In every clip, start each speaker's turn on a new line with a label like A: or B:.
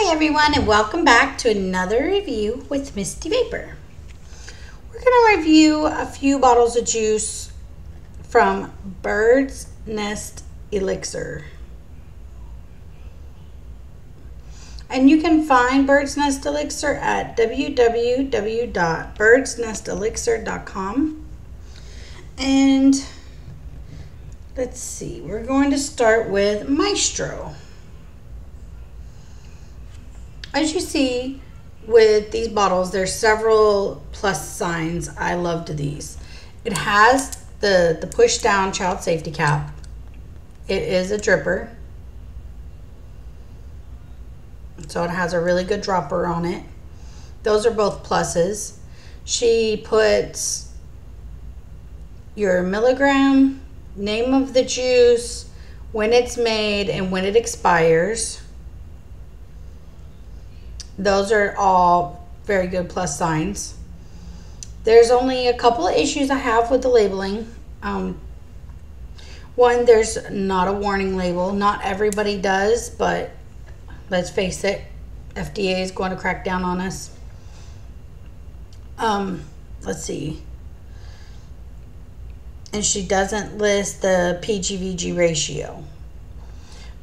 A: Hi everyone, and welcome back to another review with Misty Vapor. We're going to review a few bottles of juice from Bird's Nest Elixir. And you can find Bird's Nest Elixir at www.birdsnestelixir.com. And let's see, we're going to start with Maestro. As you see with these bottles, there's several plus signs. I loved these. It has the push down child safety cap. It is a dripper. So it has a really good dropper on it. Those are both pluses. She puts your milligram, name of the juice, when it's made, and when it expires. Those are all very good plus signs. There's only a couple of issues I have with the labeling. One, there's not a warning label. Not everybody does, but let's face it, FDA is going to crack down on us. Let's see. And she doesn't list the PG-VG ratio.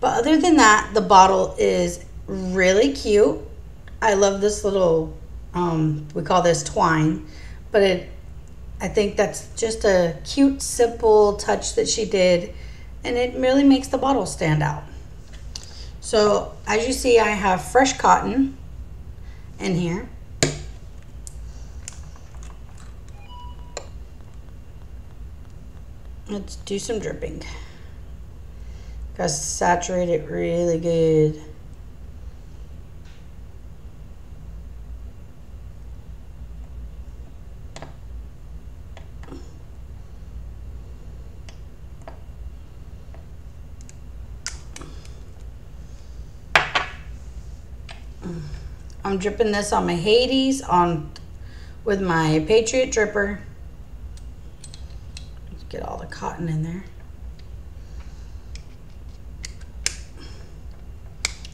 A: But other than that, the bottle is really cute. I love this little, we call this twine, but I think that's just a cute, simple touch that she did, and it really makes the bottle stand out. So as you see, I have fresh cotton in here. Let's do some dripping. Gotta saturate it really good. I'm dripping this on my Hades with my Patriot dripper. Let's get all the cotton in there.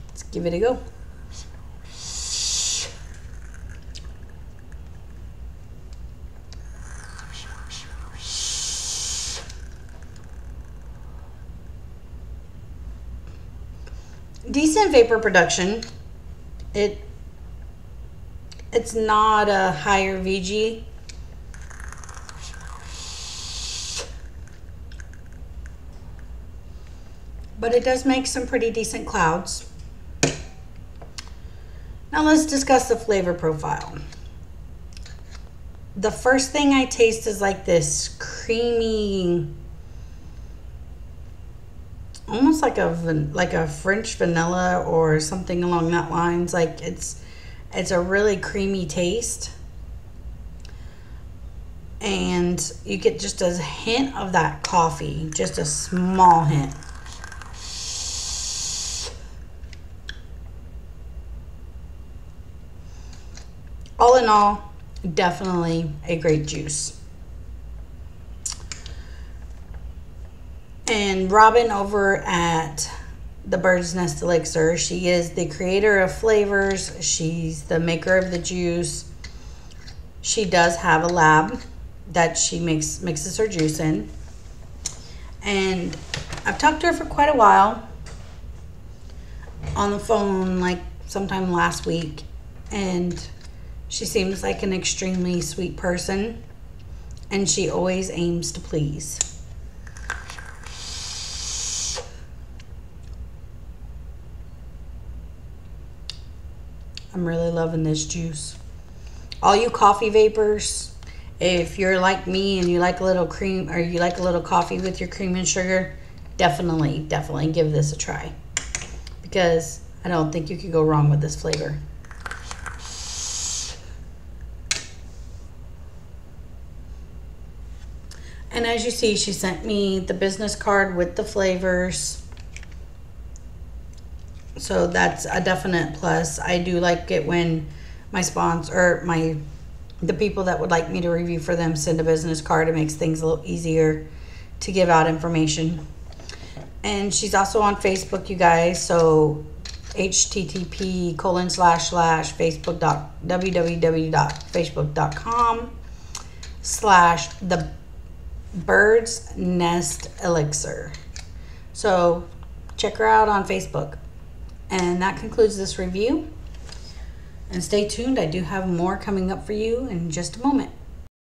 A: Let's give it a go. Decent vapor production. It's not a higher VG. But it does make some pretty decent clouds. Now let's discuss the flavor profile. The first thing I taste is like this creamy, almost like a French vanilla or something along that lines. Like it's a really creamy taste, and you get just a hint of that coffee, just a small hint. All in all, definitely a great juice. And Robin over at the Bird's Nest Elixir, she is the creator of flavors. She's the maker of the juice. She does have a lab that she mixes her juice in. And I've talked to her for quite a while on the phone, like sometime last week. And she seems like an extremely sweet person. And she always aims to please. I'm really loving this juice. All you coffee vapors, if you're like me and you like a little cream, or you like a little coffee with your cream and sugar, definitely give this a try, because I don't think you could go wrong with this flavor. And as you see, she sent me the business card with the flavors. So that's a definite plus. I do like it when my sponsor, the people that would like me to review for them send a business card. It makes things a little easier to give out information. And she's also on Facebook, you guys. So http://www.facebook.com/the Bird's Nest Elixir. So check her out on Facebook. And that concludes this review. And stay tuned. I do have more coming up for you in just a moment.